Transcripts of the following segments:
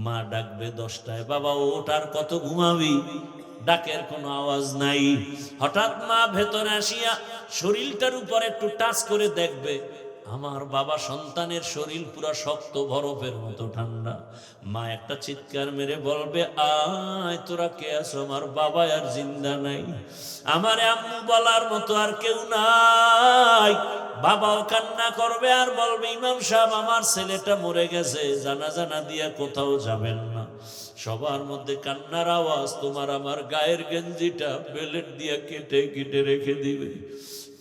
মা ডাকবে 10টায়, বাবা ওঠ, আর কত ঘুমাবি? ডাকের কোনো আওয়াজ নাই। হঠাৎ মা ভেতরে আসিয়া শরীরটার উপর একটু টাচ করে দেখবে, আমার বাবা সন্তানের শরীর পুরা শক্ত বরফের মতো ঠান্ডা। মা একটা চিৎকার মেরে বলবে, আয় তোরা কে আছো? আমার বাবা আর জিন্দা নাই, আমার আম্মু বলার মতো আর কেউ নাই। বাবাও কান্না করবে আর বলবে, ইমাম সাহেব আমার ছেলেটা মরে গেছে, জানাজা না দিয়া কোথাও যাবেন না। সবার মধ্যে কান্নার আওয়াজ, তোমার আমার গায়ের গেঞ্জিটা বেলেট দিয়া কেটে কেটে রেখে দিবে।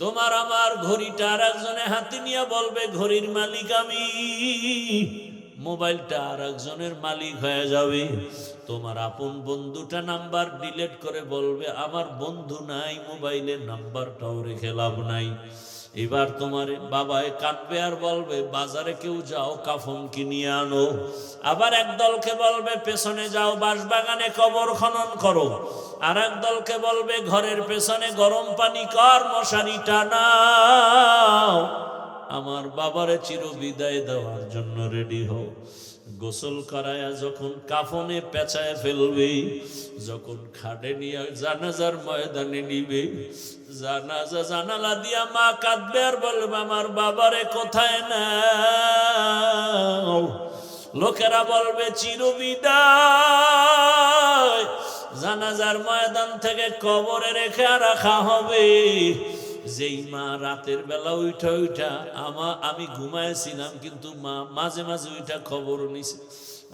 তোমার আমার ঘড়িটা আর একজনে হাতে নিয়ে বলবে, ঘড়ির মালিক আমি। মোবাইলটা আর একজনের মালিক হয়ে যাবে। তোমার আপন বন্ধুটা নাম্বার ডিলিট করে বলবে, আমার বন্ধু নাই, মোবাইলের নাম্বারটাও রেখে লাভ নাই। এবার তোমার বাবায় কাঁদবে আর বলবে, বাজারে কেউ যাও, কাফন কিনিয়ে আনো। আবার এক দলকে বলবে, পেছনে যাও, বাঁশবাগানে কবর খনন করো। আর এক দলকে বলবে, ঘরের পেছনে গরম পানি কর, মশারি টানাও। আমার বাবারে চির বিদায় দেওয়ার জন্য রেডি হও। গোসল করায়া যখন কাফনে পেঁচায় ফেলবে, যখন খাটে নিয়ে জানাজার ময়দানে নিবে, জানাজা জানালা দিয়া মা কাঁদবে আর বলবে, আমার বাবারে কোথায় নাও? লোকেরা বলবে, চির বিদায়। জানাজার ময়দান থেকে কবরে রেখে রাখা হবে। যেই মা রাতের বেলা উঠা উঠা আমি ঘুমাইছিলাম, কিন্তু মা মাঝে মাঝে উঠা খবর নিছে।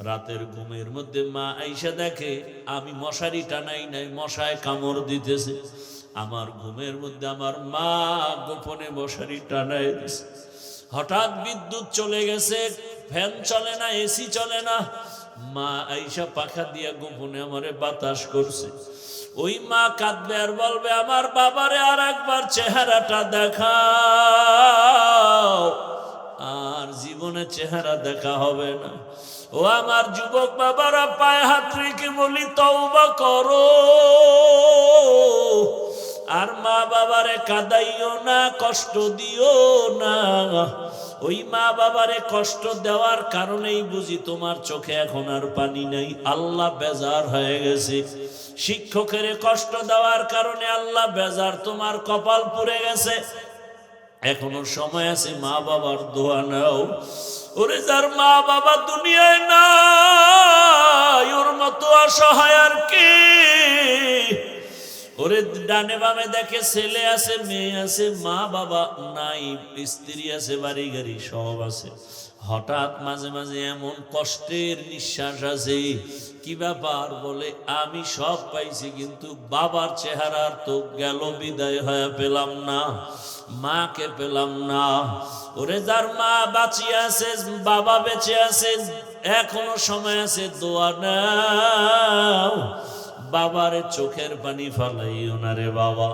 রাতের ঘুমের মধ্যে মা আইসা দেখে আমি মশারি টানাই নাই, মশায় কামড় দিতেছে। আমার ঘুমের মধ্যে আমার মা গোপনে মশারি টানাই দিছে। হঠাৎ বিদ্যুৎ চলে গেছে, ফ্যান চলে না, এসি চলে না। মা আইসা পাখা দিয়া গোপনে আমারে বাতাস করছে। ওই মা কাঁদবে আর বলবে, আমার বাবারে আর একবার চেহারাটা দেখাও। আর জীবনে চেহারা দেখা হবে না। ও আমার যুবক বাবারা, পায়ে হাত রেখে বলি, তওবা করো। আর মা বাবারে কাঁদাইও না, কষ্ট দিও না। ওই মা বাবারে কষ্ট দেওয়ার কারণেই বুঝি তোমার চোখে এখন আর পানি নেই। আল্লাহ বেজার হয়ে গেছে। শিক্ষকের কষ্ট দেওয়ার কারণে আল্লাহ বেজার, তোমার কপাল পুড়ে গেছে। এখনো সময় আছে, মা বাবার দোয়া নাও। ওরে যার মা বাবা দুনিয়ায় নাই, ওর মতো অসহায় আর কে? ওরে ডানে বামে দেখে ছেলে আছে, মেয়ে আছে, মা বাবা নাই, স্ত্রী আছে, বাড়ি গাড়ি সব আছে। হঠাৎ মাঝে মাঝে এমন কষ্টের নিঃশ্বাস আছে। কি ব্যাপার? বলে, আমি সব পাইছি, কিন্তু বাবার চেহারার তো গেল বিদায় হয়ে পেলাম না, মাকে পেলাম না। ওরে যার মা বাঁচিয়ে আছে, বাবা বেঁচে আছে, এখনো সময় আছে, দোয়া নাও। বাবারে চোখের পানি ফালাইও না রে বাবা।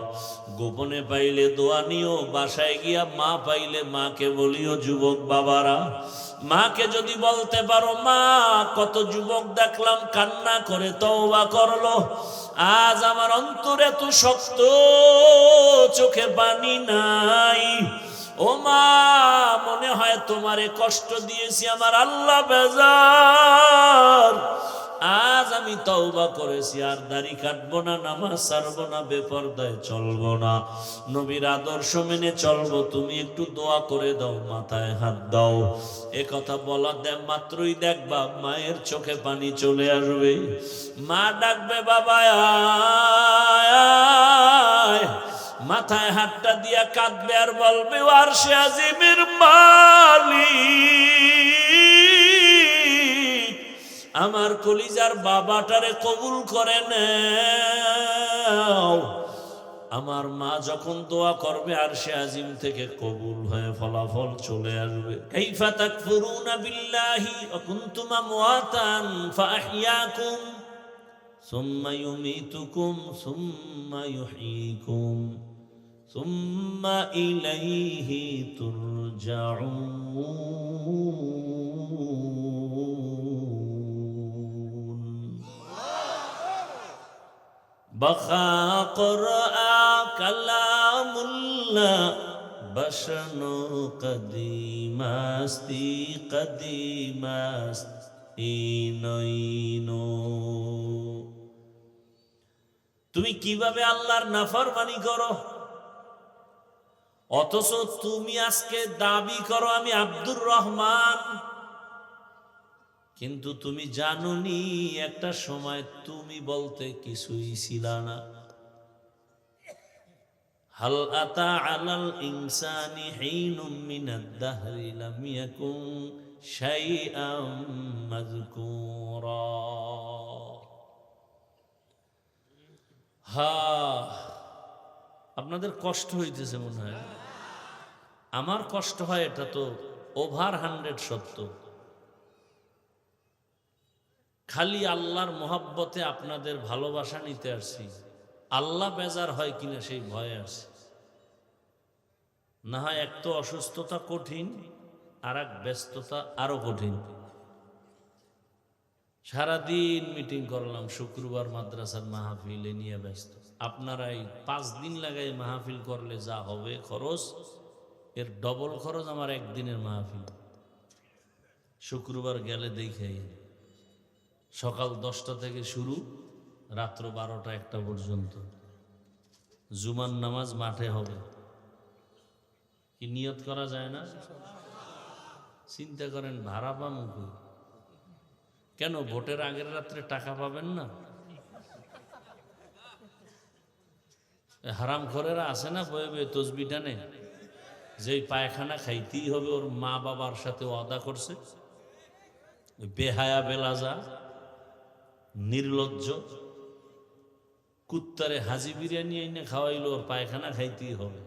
গোপনে পাইলে দোয়া নিও, বাসায় গিয়া মা পাইলে মাকে বলিও। যুবক বাবারা, মাকে যদি বলতে পারো, মা কত যুবক দেখলাম কান্না করে তওবা করলো, আজ আমার অন্তর এত শক্ত, চোখে পানি নাই। ও মা, মনে হয় তোমারে কষ্ট দিয়েছি, আমার আল্লাহ বেজার। আজ আমি তওবা করেছি, আর দাড়ি কাটবো না, নামাজ ছাড়বো না, বেপরদায় চলবো না, নবীর আদর্শ মেনে চলবো। তুমি একটু দোয়া করে দাও, মাথায় হাত দাও। এ কথা বলা মাত্রই দেখবা মায়ের চোখে পানি চলে আসবে। মা ডাকবে, বাবা আয়। মাথায় হাতটা দিয়া কাঁদবে আর বলবে, আরশে আজিমের মালিক, আমার কলিজার বাবাটারে কবুল করে নাও। আমার মা যখন দোয়া করবে, আরশে আজিম থেকে কবুল হয়ে ফলাফল চলে আসবে। কাইফা তাকফুরুনা বিল্লাহি ওয়া কুনতুম আমওয়াতান ফাআহইয়াকুম সুম্মা ইউমীতুকুম সুম্মা ইউহয়ীকুম সুম্মা ইলাইহি তুরজাউন। বাখা কোরআন কালামুল্লাহ বশনো কদিমাস্তি কদিমাস্তি নই তুমি কিভাবে আল্লাহর নাফরমানি করো, অথচ তুমি আজকে দাবি করো আমি আব্দুর রহমান, কিন্তু তুমি জানোনি একটা সময় তুমি বলতে কিছুই ছিল না। হাল আতা আলাল ইনসানি হিনুম মিনাদ দাহরি লাম ইয়াকুন শাইআম মাযকুরা। আপনাদের কষ্ট হইতেছে মনে হয়, আমার কষ্ট হয়, এটা তো ওভার 100 সত্য। খালি আল্লাহর মোহাব্বতে আপনাদের ভালোবাসা নিতে আসছি, আল্লাহ বেজার হয় কিনা সেই ভয়ে আসছি। না হয় এক তো অসুস্থতা কঠিন, আর এক ব্যস্ততা আরো কঠিন। সারাদিন মিটিং করলাম, শুক্রবার মাদ্রাসার মাহফিলে নিয়ে ব্যস্ত। আপনারা এই 5 দিন লাগাই মাহফিল করলে যা হবে খরচ, এর ডবল খরচ আমার একদিনের মাহফিল। শুক্রবার গেলে দেখে সকাল 10টা থেকে শুরু, রাত্র 12টা 1টা পর্যন্ত। জুমার নামাজ মাঠে হবে, কি নিয়ত করা যায় না? চিন্তা করেন ভাড়া পাবো কি? কেন ভোটের আগের রাত্রে টাকা পাবেন না? হারাম খোরেরা আছে না বয়ে বয়ে তসবি টানে, যেই পায়খানা খাইতেই হবে, ওর মা বাবার সাথে ওয়াদা করছে। বেহায়া বেলাজা নির্লজ্জ কুত্তারে হাজি বিরিয়ানি এনে খাওয়াইলো, ওর পায়খানা খাইতেই হবে।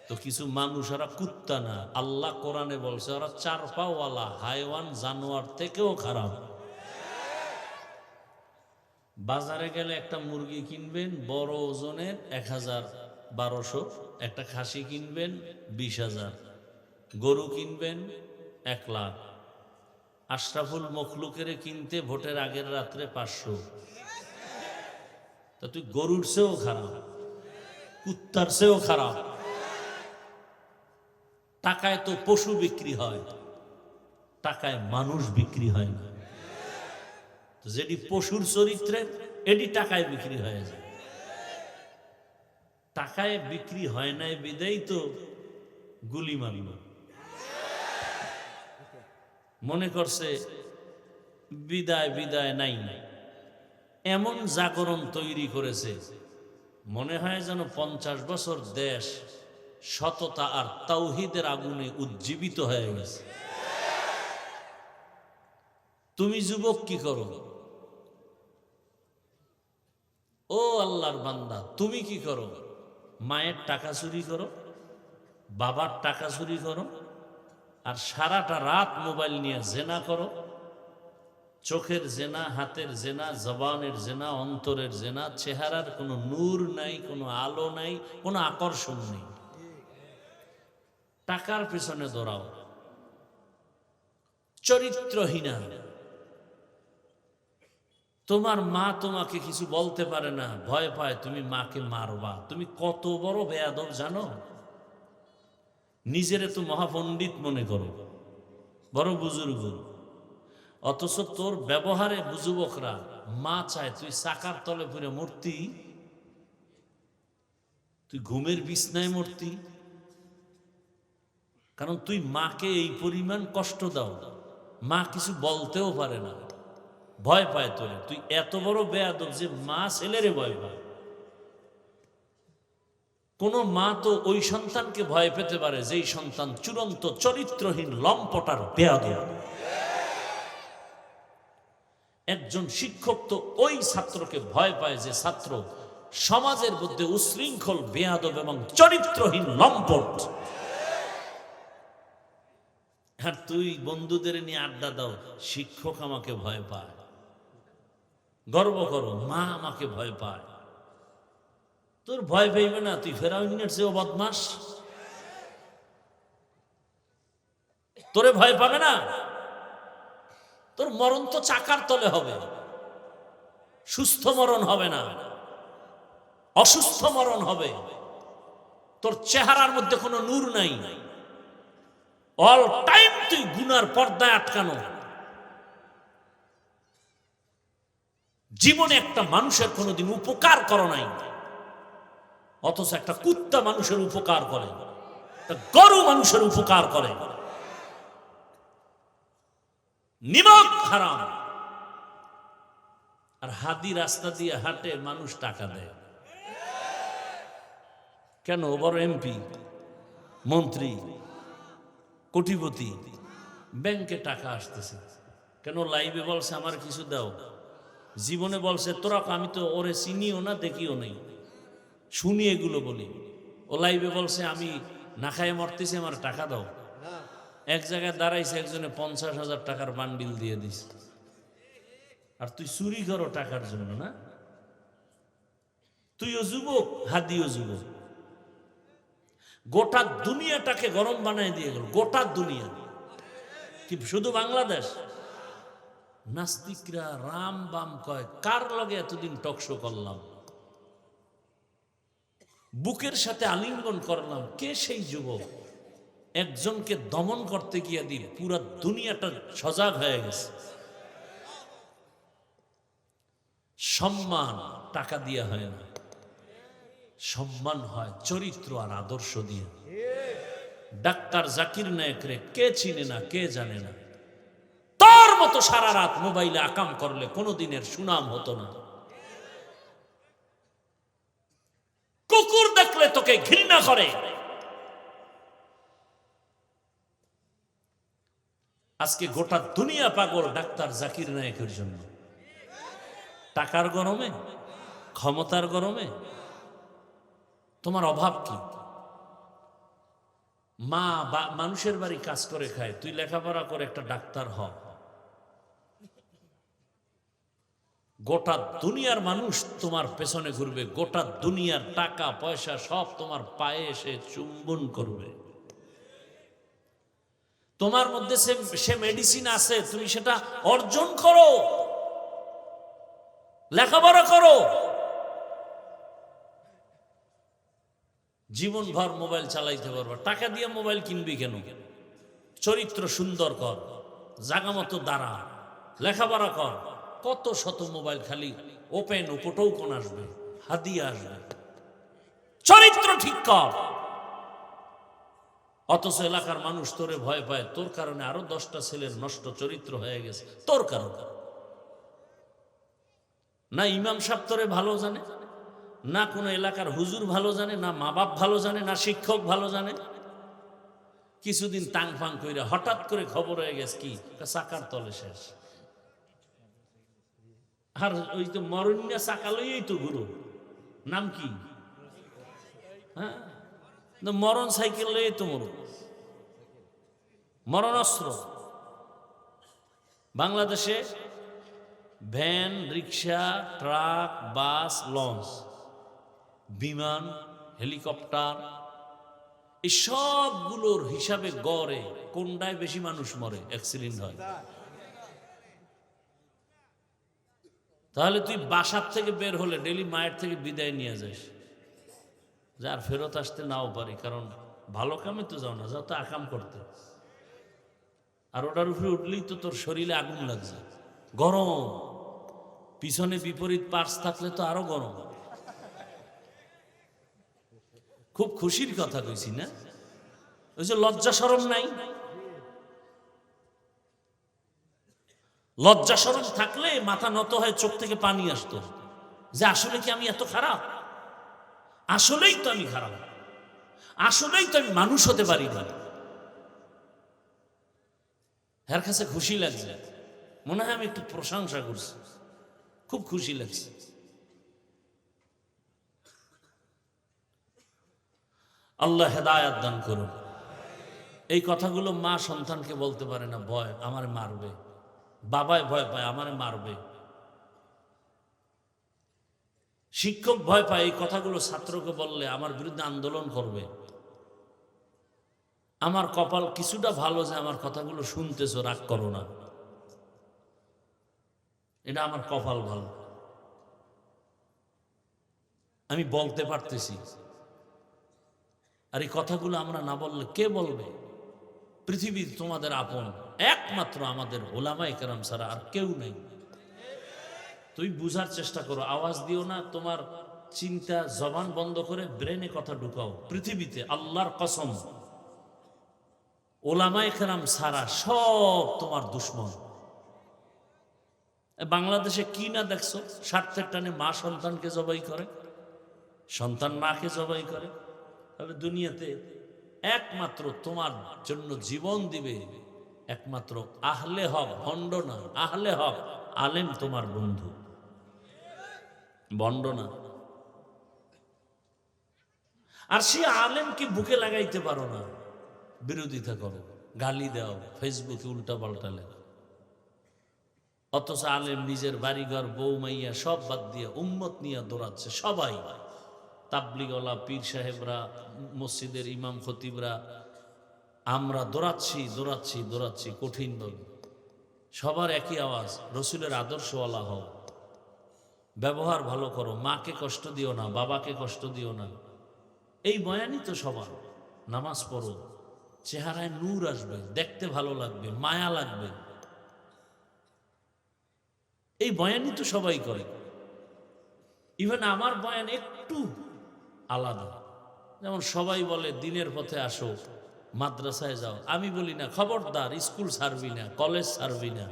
তো কিছু মানুষ, ওরা কুত্তা না, আল্লাহ কোরআনে বলছে ওরা 4 পাওয়ালা হাইওয়ান, জানোয়ার থেকেও খারাপ। বাজারে গেলে একটা মুরগি কিনবেন বড় ওজনের 1000-1200, একটা খাসি কিনবেন 20,000, গরু কিনবেন 1 লাখ। আশরাফুল মখলুকের কিনতে ভোটের আগের রাত্রে 500। তা তুই গরুর চেয়েও খারাপ, কুত্তার চেয়েও খারাপ। টাকায় তো পশু বিক্রি হয়, টাকায় মানুষ বিক্রি হয় না। যেটি পশুর চরিত্রে, এটি টাকায় বিক্রি হয়ে যায়। টাকায় বিক্রি হয় নাই বিদেই তো গুলি মারিব। মনে করছে বিদায় বিদায় নাই, এমন জাগরণ তৈরি করেছে, মনে হয় যেন 50 বছর দেশ সততা আর তাওহীদের আগুনে উজ্জীবিত হয়ে গেছে। তুমি যুবক কি করো? ও আল্লাহর বান্দা, তুমি কি করো? মায়ের টাকা চুরি করো, বাবার টাকা চুরি করো, আর সারাটা রাত মোবাইল নিয়ে জেনা করো। চোখের জেনা, হাতের জেনা, জবানের জেনা, অন্তরের জেনা। চেহারার কোনো নূর নাই, কোনো আলো নাই, কোনো আকর্ষণ নেই। টাকার পিছনে দৌড়াও, চরিত্রহীনা। তোমার মা তোমাকে কিছু বলতে পারে না, ভয় পায় তুমি মাকে মারবা। তুমি কত বড় বেয়াদব জানো? নিজেরে তো মহাপণ্ডিত মনে করো, বড় বুজুর্গ, অথচ তোর ব্যবহারে বুজুবকরা মা চায় তুই চাকার তলে পড়ে মূর্তি, তুই ঘুমের বিছনায় মূর্তি। কারণ তুই মাকে এই পরিমাণ কষ্ট দাও, মা কিছু বলতেও পারে না, ভয় পায় তোরে। তুই এত বড় বেয়াদব যে মা ছেলেরে ভয় পায়। কোন মা তো ওই সন্তানকে ভয় পেতে পারে যেই সন্তান চূড়ান্ত চরিত্রহীন, লম্পটার বেয়াদব। একজন শিক্ষক তো ওই ছাত্রকে ভয় পায় যে ছাত্র সমাজের মধ্যে উশৃঙ্খল, বেয়াদব এবং চরিত্রহীন, লম্পট। আর তুই বন্ধুদের নিয়ে আড্ডা দাও, শিক্ষক আমাকে ভয় পায়। গর্ব করো, মা আমাকে ভয় পায়। তোর ভয় পাইবে না, তুই ফেরাউনের চেয়েও বদমাস। তোরে ভয় পাবে না? তোর মরণ তো চাকার তলে হবে, সুস্থ মরণ হবে না, অসুস্থ মরণ হবে। তোর চেহারার মধ্যে কোনো নূর নাই, অল টাইম তুই গুনার পর্দায় আটকানো। জীবনে একটা মানুষের কোনোদিন উপকার করো নাই, অথচ একটা কুত্তা মানুষের উপকার করে, একটা গরু মানুষের উপকার করে। নিমক হারাম, আর হাদি রাস্তা দিয়ে হাঁটে, মানুষ টাকা দেয় কেন? বড় এমপি, মন্ত্রী, কোটিপতি, ব্যাংকে টাকা আসতেছে কেন? লাইভে বলছে আমার কিছু দাও, জীবনে বলছে তোরা, আমি তো ওরে চিনিও না দেখিও নেই, শুনি এগুলো বলি। ও লাইভে বলছে আমি না খায় মরতেছি, আমার টাকা দাও। এক জায়গায় দাঁড়াইছে, একজনে 50,000 টাকার বান্ডিল দিয়ে দিস, আর তুই চুরি করো টাকার জন্য না? তুইও যুবক, হাদিও যুবক, গোটা দুনিয়াটাকে গরম বানায় দিয়ে গেল। গোটা দুনিয়া কি শুধু বাংলাদেশ? নাস্তিকরা রাম বাম কয়, কার লগে এতদিন টকশো করলাম, বুকের সাথে আলিঙ্গন করলাম, কে সেই যুবক? একজনকে দমন করতে গিয়ে দিয়ে পুরা দুনিয়াটা সজাগ হয়ে গেছে। সম্মান টাকা দিয়ে হয় না, সম্মান হয় চরিত্র আর আদর্শ দিয়ে। ডাক্তার জাকির নায়েকরে কে চিনে না, কে জানে না? তোর মতো সারা রাত মোবাইলে আকাম করলে কোনোদিনের সুনাম হতো না। কুকুর দেখলে তোকে ঘৃণা করে। আজকে গোটা দুনিয়া পাগল ডাক্তার জাকির নায়েকের জন্য। টাকার গরমে, ক্ষমতার গরমে তোমার অভাব কি? মা মানুষের বাড়ি কাজ করে খায়, তুই লেখাপড়া করে একটা ডাক্তার হ। গোটা দুনিয়ার মানুষ তোমার পেছনে ঘুরবে, গোটা দুনিয়ার টাকা পয়সা সব তোমার পায়ে এসে চুম্বন করবে। তোমার মধ্যে সে মেডিসিন আছে, তুমি সেটা অর্জন করো, লেখাপড়া করো। জীবনভর মোবাইল চালাইতে পারবা, টাকা দিয়ে মোবাইল কিনবি কেন? চরিত্র সুন্দর কর, জাগা মতো দাঁড়া, লেখাপড়া কর। কত শত মোবাইল খালি ওপেন, উপটেও কোন আসবে, হাদিয়া আসবে। চরিত্র ঠিক কর। অথচ এলাকার মানুষ তোরে ভয় পায়, তোর কারণে আরো 10টা ছেলের নষ্ট চরিত্র হয়ে গেছে, তোর কারণে। না ইমাম সাহেব তোরে ভালো জানে, না কোনো এলাকার হুজুর ভালো জানে, না মা বাপ ভালো জানে, না শিক্ষক ভালো জানে। কিছুদিন তাং ফাং কইরা হঠাৎ করে খবর হয়ে গেছে কি চাকার তলে শেষ। আর ওই তো মরণিয়া চাকা লইই তো গুরু, নাম কি? হ্যাঁ, মরণ সাইকেল লইই তো মরু, মরণ অস্ত্র। বাংলাদেশে ভ্যান, রিক্সা, ট্রাক, বাস, লঞ্চ, বিমান, হেলিকপ্টার, এই সবগুলোর হিসাবে গড়ে কোনটায় বেশি মানুষ মরে, অ্যাক্সিডেন্ট হয়? তাহলে তুই বাসার থেকে বের হলে ডেলি মায়ের থেকে বিদায় নিয়ে যাস, যার ফেরত আসতে নাও পারি, কারণ ভালো কামে তো যাও না, যাও তো আকাম করতে। আর ওটার উপরে উঠলেই তো তোর শরীরে আগুন লাগছে, গরম। পিছনে বিপরীত পার্স থাকলে তো আরো গরম। খুব খুশির কথা কইছি না? ওই যে লজ্জা শরম নাই, লজ্জা শরম থাকলে মাথা নত হয়, চোখ থেকে পানি আসতো, যে আসলে কি আমি এত খারাপ? আসলেই তো আমি খারাপ, আসলেই তো আমি মানুষ হতে পারি না। এর কাছে খুশি লাগছে, মনে হয় আমি একটু প্রশংসা করছি, খুব খুশি লাগছে। আল্লাহ হেদায়াত দান করুন। এই কথাগুলো মা সন্তানকে বলতে পারে না, ভয় আমারে মারবে, বাবায় ভয় পায় আমারে মারবে, শিক্ষক ভয় পায় এই কথাগুলো ছাত্রকে বললে আমার বিরুদ্ধে আন্দোলন করবে। আমার কপাল কিছুটা ভালো যে আমার কথাগুলো শুনতেছো, রাগ করো না, এটা আমার কপাল ভালো, আমি বলতে পারতেছি। আর এই কথাগুলো আমরা না বললে কে বলবে? পৃথিবীর তোমাদের আপন একমাত্র আমাদের ওলামায়ে কেরাম ছাড়া আর কেউ নেই। তুই বুঝার চেষ্টা করো, আওয়াজ দিও না, তোমার চিন্তা জবান বন্ধ করে ব্রেনে কথা ঢুকাও। পৃথিবীতে আল্লাহর কসম ওলামায়ে কেরাম সারা সব তোমার দুশ্মন। বাংলাদেশে কি না দেখছো, স্বার্থের টানে মা সন্তানকে জবাই করে, সন্তান মাকে জবাই করে। তাহলে দুনিয়াতে একমাত্র তোমার জন্য জীবন দিবে একমাত্র আহলে হক, ভণ্ড না। আহলে হক আলেম তোমার বন্ধু, ভণ্ড না। আর সে আলেমকে বুকে লাগাইতে পারো না, বিরোধিতা করো, গালি দাও, ফেসবুকে উল্টা পাল্টা লেখো। অথচ আলেম নিজের বাড়িঘর বউ মাইয়া সব বাদ দিয়ে উম্মত নিয়ে দৌড়াচ্ছে। সবাই তাবলিগওয়ালা, পীর সাহেবরা, মসজিদের ইমাম খতিবরা, আমরা দৌড়াচ্ছি দৌড়াচ্ছি দৌড়াচ্ছি কঠিন ভাবে। সবার একই আওয়াজ, রসুলের আদর্শওয়ালা হও, ব্যবহার ভালো করো, মাকে কষ্ট দিও না, বাবাকে কষ্ট দিও না। এই বয়ানই তো সবার। নামাজ পড়ো, চেহারায় নূর আসবে, দেখতে ভালো লাগবে, মায়া লাগবে। এই বয়ানই তো সবাই করে। ইভেন আমার বয়ান একটু আলাদা। যেমন সবাই বলে দিনের পথে আসো, মাদ্রাসায় যাও, আমি বলি না খবরদার স্কুল ছাড়বি না, কলেজ ছাড়বি না।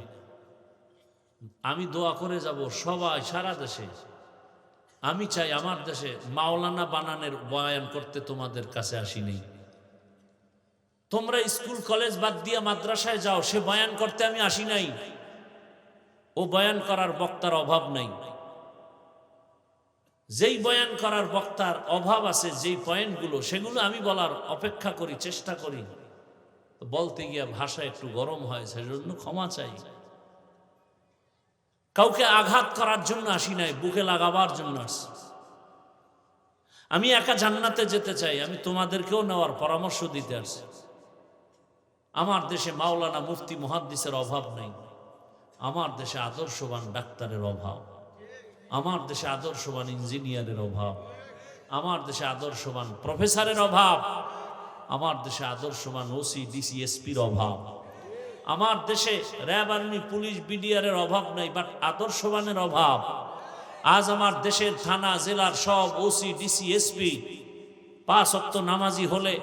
আমি দোয়া করে যাব সবাই সারা দেশে। আমি চাই আমার দেশে মাওলানা বানানের বয়ান করতে তোমাদের কাছে আসিনি। তোমরা স্কুল কলেজ বাদ দিয়া মাদ্রাসায় যাও, সে বয়ান করতে আমি আসি নাই। ও বয়ান করার বক্তার অভাব নাই। যেই বয়ান করার বক্তার অভাব আছে, যেই পয়েন্টগুলো, সেগুলো আমি বলার অপেক্ষা করি, চেষ্টা করি। বলতে গিয়া ভাষা একটু গরম হয়, সেজন্য ক্ষমা চাই। কাউকে আঘাত করার জন্য আসি নাই, বুকে লাগাবার জন্য আসি। আমি একা জান্নাতে যেতে চাই, আমি তোমাদেরকেও নেওয়ার পরামর্শ দিতে আসছি। আমার দেশে মাওলানা, মুফতি, মুহাদ্দিসের অভাব নেই। আমার দেশে আদর্শবান ডাক্তারের অভাব, আমার দেশে আদর্শবান ইঞ্জিনিয়ারের অভাব, আমার দেশে আদর্শবান প্রফেসরের অভাব, আমার দেশে আদর্শবান ওসি, ডিসি, এসপির অভাব। আমার দেশে র্যাব, আর্মি, পুলিশ, বিডিআরের অভাব নাই, বাট আদর্শবানের অভাব। আজ আমার দেশের থানা জেলার সব ওসি, ডিসি, এসপি 5 ওয়াক্ত নামাজি হলে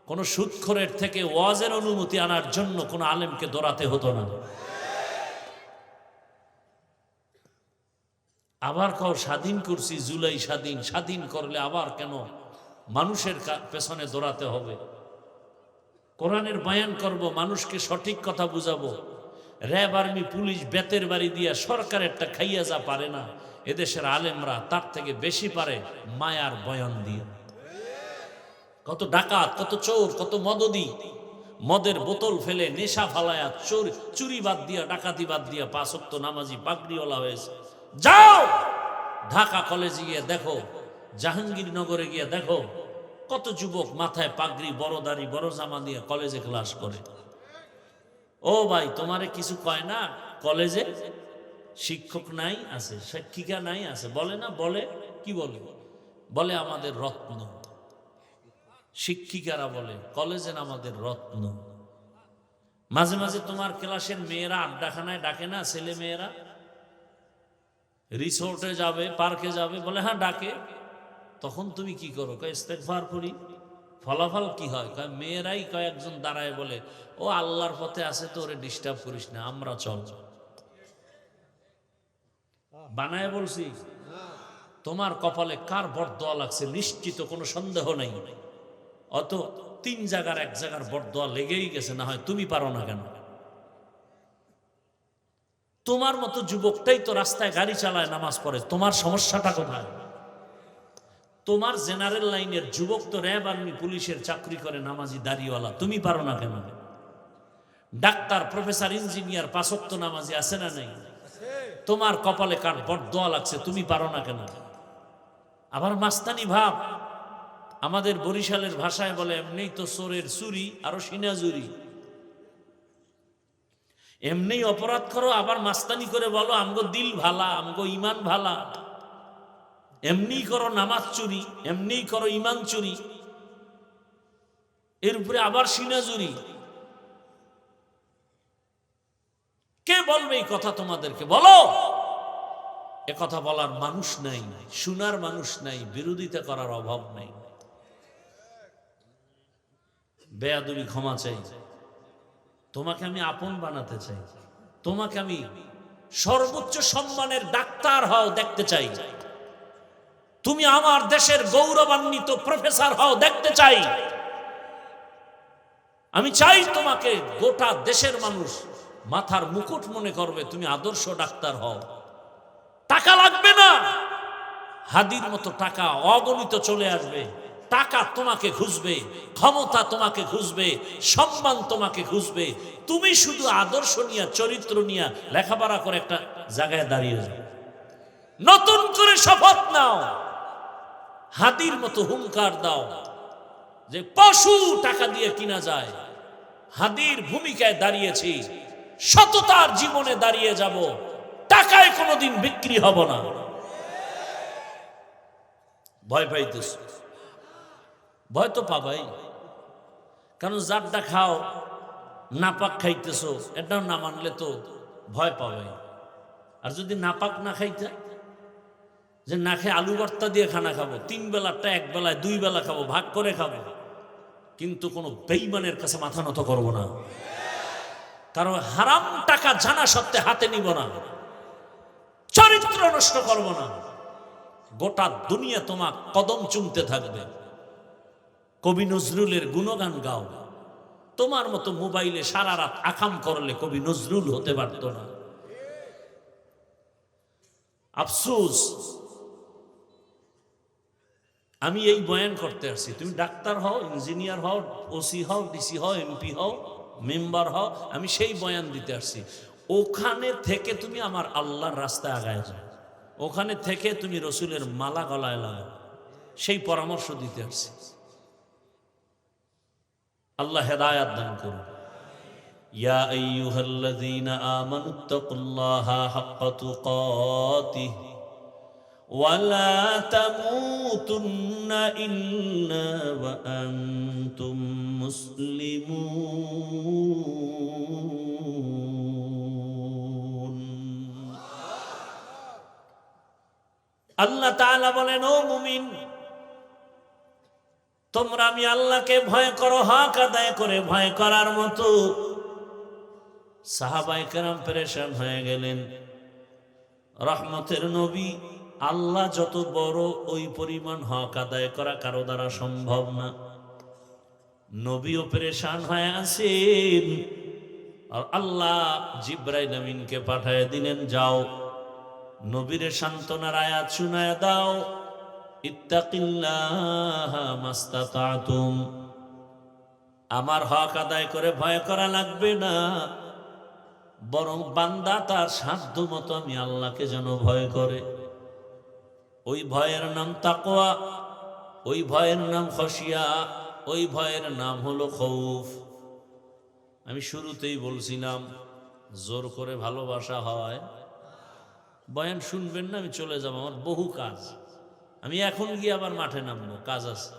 কোন সুদখোরের থেকে ওয়াজের অনুমতি আনার জন্য কোন আলেমকে দৌড়াতে হতো না। আবার কাউ স্বাধীন করছি, জুলাই স্বাধীন, স্বাধীন করলে আবার কেন মানুষের পেছনে দৌড়াতে হবে? কোরআনের বয়ান করব, মানুষকে সঠিক কথা বুঝাবো। র্যাব, আর্মি, পুলিশ বেতের বাড়ি দিয়া সরকারেরটা খাইয়া যা পারে না, এদেশের আলেমরা তার থেকে বেশি পারে মায়ার বয়ান দিয়ে। কত ডাকাত, কত চোর, কত মদদি, মদের বোতল ফেলে নেশা ফালায়া চুরি বাদ দিয়া, ডাকাতি বাদ দিয়া 5 ওয়াক্ত নামাজি পাগড়িওয়ালা হয়েছে। যাও ঢাকা কলেজে গিয়ে দেখো, জাহাঙ্গীরনগরে গিয়ে দেখো, কত যুবক মাথায় পাগড়ি, বড় দাড়ি, বড় জামা দিয়ে কলেজে ক্লাস করে। ও ভাই, তোমারে কিছু কয় না? কলেজে শিক্ষক নাই, আছে শিক্ষিকা নাই, আছে বলে না? বলে কি বলে? বলে আমাদের রত্ন। শিক্ষিকারা বলে কলেজের আমাদের রত্ন। মাঝে মাঝে তোমার ক্লাসের মেয়েরা আড্ডাখানায় ডাকে না, ছেলে মেয়েরা রিসোর্টে যাবে, পার্কে যাবে, বলে হ্যাঁ ডাকে। তখন তুমি কি করো? কয় ইস্তেগফার করি। ফলাফল কি হয়? কয় মেয়েরাই কয়েকজন দাঁড়ায় বলে, ও আল্লাহর পথে আছে তো, ওরে ডিস্টার্ব করিস না, আমরা চল। বানায় বলছি? তোমার কপালে কার বরদোয়া লাগছে নিশ্চিত, কোনো সন্দেহ নাই। অত 3 জায়গার 1 জায়গার বরদোয়া লেগেই গেছে, না হয় তুমি পারো না কেন? তোমার মতো যুবকটাই তো রাস্তায় গাড়ি চালায়, নামাজ পড়ে, তোমার সমস্যাটা কোথায়? তোমার জেনারেল লাইনের যুবক তো র্যাব, আর্মি, পুলিশের চাকরি করে, নামাজি, দাড়িওয়ালা, তুমি পারো না কেন? ডাক্তার, প্রফেসর, ইঞ্জিনিয়ার 5 ওয়াক্ত নামাজি আছে না নাই? তোমার কপালে কার বরদোয়া লাগছে, তুমি পারো না কেন? আবার মাস্তানি ভাব। আমাদের বরিশালের ভাষায় বলে, এমনি তো চোরের চুরি আরো সিনাজুরি। এমনি অপরাধ করো, আবার মাস্তানি করে বলো আমগো দিল ভালা, আমগো ইমান ভালা। এমনি করো নামাজ চুরি, এমনি করো ইমান চুরি, এর উপরে আবার সিনাজুরি। কে বলবে এই কথা তোমাদেরকে? বলো। কথা বলার মানুষ নাই, শোনার মানুষ নাই, বিরোধিতা করার অভাব নাই। বেয়াদবি ক্ষমা চাই। তোমাকে আমি আপন বানাতে চাই, তোমাকে আমি সর্বোচ্চ সম্মানের ডাক্তার হও দেখতে চাই, তুমি আমার দেশের গৌরবান্বিত প্রফেসর হও দেখতে চাই। আমি চাই তোমাকে গোটা দেশের মানুষ মাথার মুকুট মনে করবে, তুমি আদর্শ ডাক্তার হও। টাকা লাগবে না, হাদির মতো টাকা অগণিত চলে আসবে। টাকা তোমাকে খুঁজবে, ক্ষমতা তোমাকে খুঁজবে, সম্মান তোমাকে খুঁজবে। তুমি শুধু আদর্শ নিয়ে, চরিত্র নিয়ে লেখাপড়া করে একটা জায়গায় দাঁড়িয়ে যাও। নতুন করে শপথ নাও, হাদির মতো হুঙ্কার দাও যে পশু টাকা দিয়ে কিনা যায়। হাদির ভূমিকায় দাঁড়িয়েছি, সততার জীবনে দাঁড়িয়ে যাব, টাকায় কোনোদিন বিক্রি হব না। ভয় পাইতেছ? ভয় তো পাবাই, কারণ যারটা খাও নাপাক খাইতেছো, এটাও না মানলে তো ভয় পাবাই। আর যদি নাপাক না খাইতে, যে না খেয়ে আলু ভর্তা দিয়ে খানা খাবো, 3 বেলাটা 1 বেলায় 2 বেলা খাবো, ভাগ করে খাবো, কিন্তু কোনো বেঈমানের কাছে মাথা নত করবো না। কারণ হারাম টাকা জানা সত্ত্বে হাতে নিব না, চরিত্র নষ্ট করব না। গোটা দুনিয়া তোমার কদম চুমতে থাকবে। কবি নজরুলের গুণগান গাও, তোমার মতো মোবাইলে সারা রাত আকাম করলে কবি নজরুল হতে পারত না। আফসোস, আমি এই বয়ান করতে আসছি। তুমি ডাক্তার হও, ইঞ্জিনিয়ার হও, ওসি হও, ডিসি হও, এমপি হও, মেম্বার হও, আমি সেই বয়ান দিতে আসছি। ওখানে থেকে তুমি আমার আল্লাহর রাস্তায় আগায় যাও, ওখানে থেকে তুমি রসুলের মালা গলায় লাগাও, সেই পরামর্শ দিতে আসছি। আল্লাহ হেদায়াত দান করুন। ইয়া আইয়ুহাল্লাযীনা আমানুত্তাকুল্লাহা হাক্কা তুকাতিহি ওয়া লা তামুতুন্না ইল্লা ওয়া আনতুম মুসলিমুন। আল্লাহ তাআলা বলেন, ও মুমিন, তোমরা আমি আল্লাহকে ভয় করো, হক আদায় করে ভয় করার মতো। সাহাবায়ে কেরাম পেরেশান হয়ে গেলেন। রহমতের নবী, আল্লাহ যত বড়, ওই পরিমাণ হক আদায় করা কারো দ্বারা সম্ভব না। নবীও পেরেশান হয়ে আছেন, আর আল্লাহ জিবরাইল আমিনকে পাঠায় দিলেন, যাও নবীরে সান্ত্বনার আয়াত শুনায় দাও, ইত্তাকিল্লাহা মাস্তাতাতুম, আমার হক আদায় করে ভয় করা লাগবে না, বরং বান্দা তার সাধ্য মতো আমি আল্লাহকে যেন ভয় করে। ওই ভয়ের নাম তাকওয়া, ওই ভয়ের নাম খশিয়া, ওই ভয়ের নাম হলো খৌফ। আমি শুরুতেই বলছিলাম, জোর করে ভালোবাসা হয়। বয়ান শুনবেন না, আমি চলে যাব, আমার বহু কাজ। আমি এখন গিয়ে আবার মাঠে নামবো, কাজ আছে।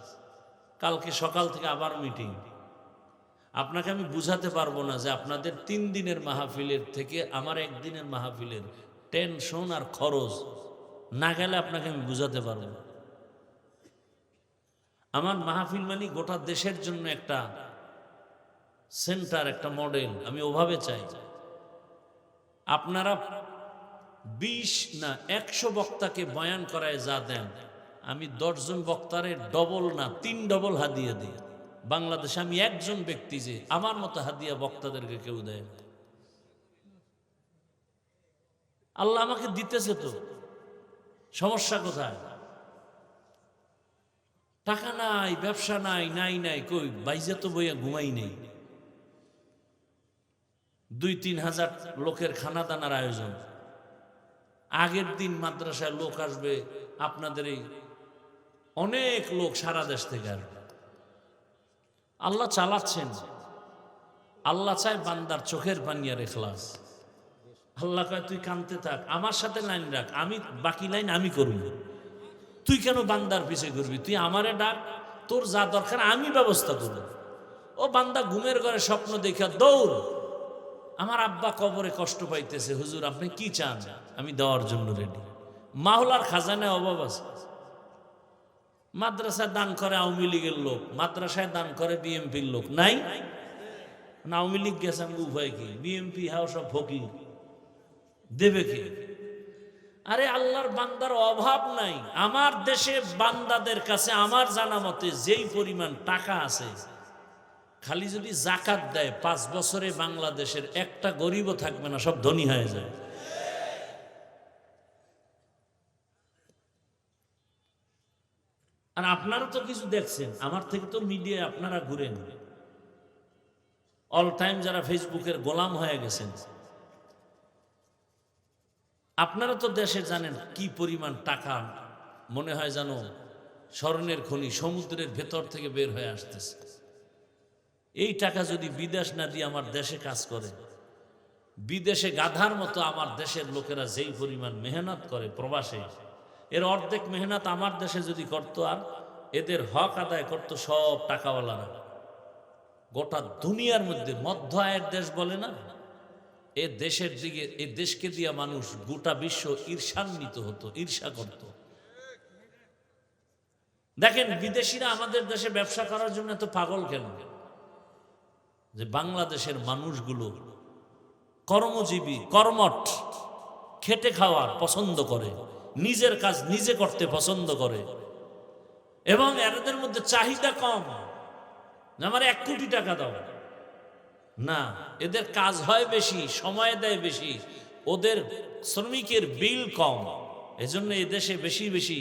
কালকে সকাল থেকে আবার মিটিং। আপনাকে আমি বুঝাতে পারবো না যে আপনাদের 3 দিনের মাহফিলের থেকে আমার 1 দিনের মাহফিলের টেনশন আর খরচ না গেলে আপনাকে আমি বুঝাতে পারবো না। আমার মাহফিল মানে গোটা দেশের জন্য একটা সেন্টার, একটা মডেল। আমি ওভাবে চাই। আপনারা 20 না 100 বক্তাকে বয়ান করায় যা দেন, আমি 10 জন বক্তারে ডবল না 3 ডবল হাদিয়া দিই। বাংলাদেশে আমি একজন ব্যক্তি যে আমার মতো হাদিয়া বক্তাদেরকে কেউ দেয় না। আল্লাহ আমাকে দিতেছে, তো সমস্যা কোথায়? টাকা নাই, ব্যবসা নাই, নাই কই, বাইজা তো বইয়া ঘুমাই নেই। 2-3 হাজার লোকের খানা দানার আয়োজন। আগের দিন মাদ্রাসায় লোক আসবে, আপনাদের এই অনেক লোক সারা দেশ থেকে আসবে। আল্লাহ চালাচ্ছেন। আল্লাহ চায় বান্দার চোখের পানি আর ইখলাস। আল্লাহ কয়, তুই কাঁদতে থাক, আমার সাথে লাইন রাখ, আমি বাকি লাইন আমি করব। তুই কেন বান্দার পিছে করবি? তুই আমারে ডাক, তোর যা দরকার আমি ব্যবস্থা করব। ও বান্দা ঘুমের ঘরে স্বপ্ন দেখা দৌড়, আমার আব্বা কবরে কষ্ট পাইতেছে, হুজুর আপনি কি চান? আমি দেওয়ার জন্য রেডি। মাওলার খাজানায় অভাব আছে। মাদ্রাসায় দান করে আওয়ামী লীগের লোক, মাদ্রাসায় দান করে বিএমপির লোক নাই? আওয়ামী লীগ গেছে, উভয় কি বিএমপি হাও সব ফকির, দেবে কে? আরে আল্লাহর বান্দার অভাব নাই। আমার দেশে বান্দাদের কাছে আমার জানা মতে যেই পরিমাণ টাকা আছে, খালি যদি জাকাত দেয় 5 বছরে বাংলাদেশের একটা গরিবও থাকবে না, সব ধনী হয়ে যায়। আর আপনারা তো কিছু দেখছেন, আমার থেকে তো মিডিয়ায় আপনারা ঘুরেন, অল টাইম যারা ফেসবুকের গোলাম হয়ে গেছেন, আপনারা তো দেশে জানেন কি পরিমাণ টাকা, মনে হয় জানো স্বর্ণের খনি সমুদ্রের ভেতর থেকে বের হয়ে আসতেছে। এই টাকা যদি বিদেশ না দিয়ে আমার দেশে কাজ করে, বিদেশে গাধার মতো আমার দেশের লোকেরা যেই পরিমাণ মেহনত করে প্রবাসে, এর অর্ধেক মেহনত আমার দেশে যদি করত, আর এদের হক আদায় করত সব টাকাওয়ালারা। গোটা দুনিয়ার মধ্যে মধ্য আয়ের দেশ বলে না, এ দেশের দিকে, এই দেশকে দিয়ে মানুষ গোটা বিশ্ব ঈর্ষান্বিত হতো, ঈর্ষা করত। দেখেন বিদেশিরা আমাদের দেশে ব্যবসা করার জন্য এত পাগল কেন? যে বাংলাদেশের মানুষগুলো কর্মজীবী, কর্মঠ, খেটে খাওয়ার পছন্দ করে, নিজের কাজ নিজে করতে পছন্দ করে, এবং এদের মধ্যে চাহিদা কম, আমার 1 কোটি টাকা দাও না, এদের কাজ হয় বেশি, সময় দেয় বেশি, ওদের শ্রমিকের বিল কম, এজন্য এদেশে বেশি বেশি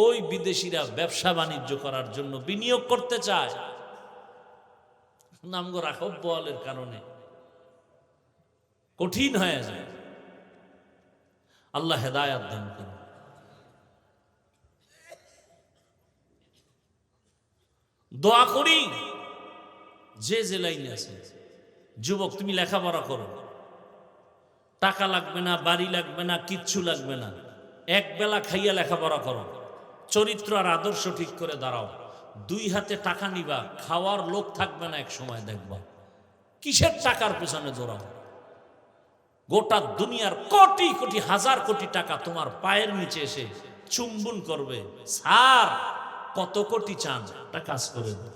ওই বিদেশিরা ব্যবসা বাণিজ্য করার জন্য বিনিয়োগ করতে চায়। নামগো রাখব বলের কারণে কঠিন হয়ে যায়। আল্লাহ হেদায়াত দান করুন। দোয়া করি যে লাইনে আছে, যুবক তুমি লেখাপড়া করো, টাকা লাগবে না, বাড়ি লাগবে না, কিচ্ছু লাগবে না, এক বেলা খাইয়া লেখাপড়া করো, চরিত্র আর আদর্শ ঠিক করে দাঁড়াও, 2 হাতে টাকা নিবা, খাওয়ার লোক থাকবে না, এক সময় দেখবা কিসের টাকার পেছনে দৌড়াও। গোটা দুনিয়ার কোটি কোটি হাজার কোটি টাকা তোমার পায়ের নিচে এসে চুম্বন করবে, স্যার কত কোটি চান, তা কাজ করে দাও।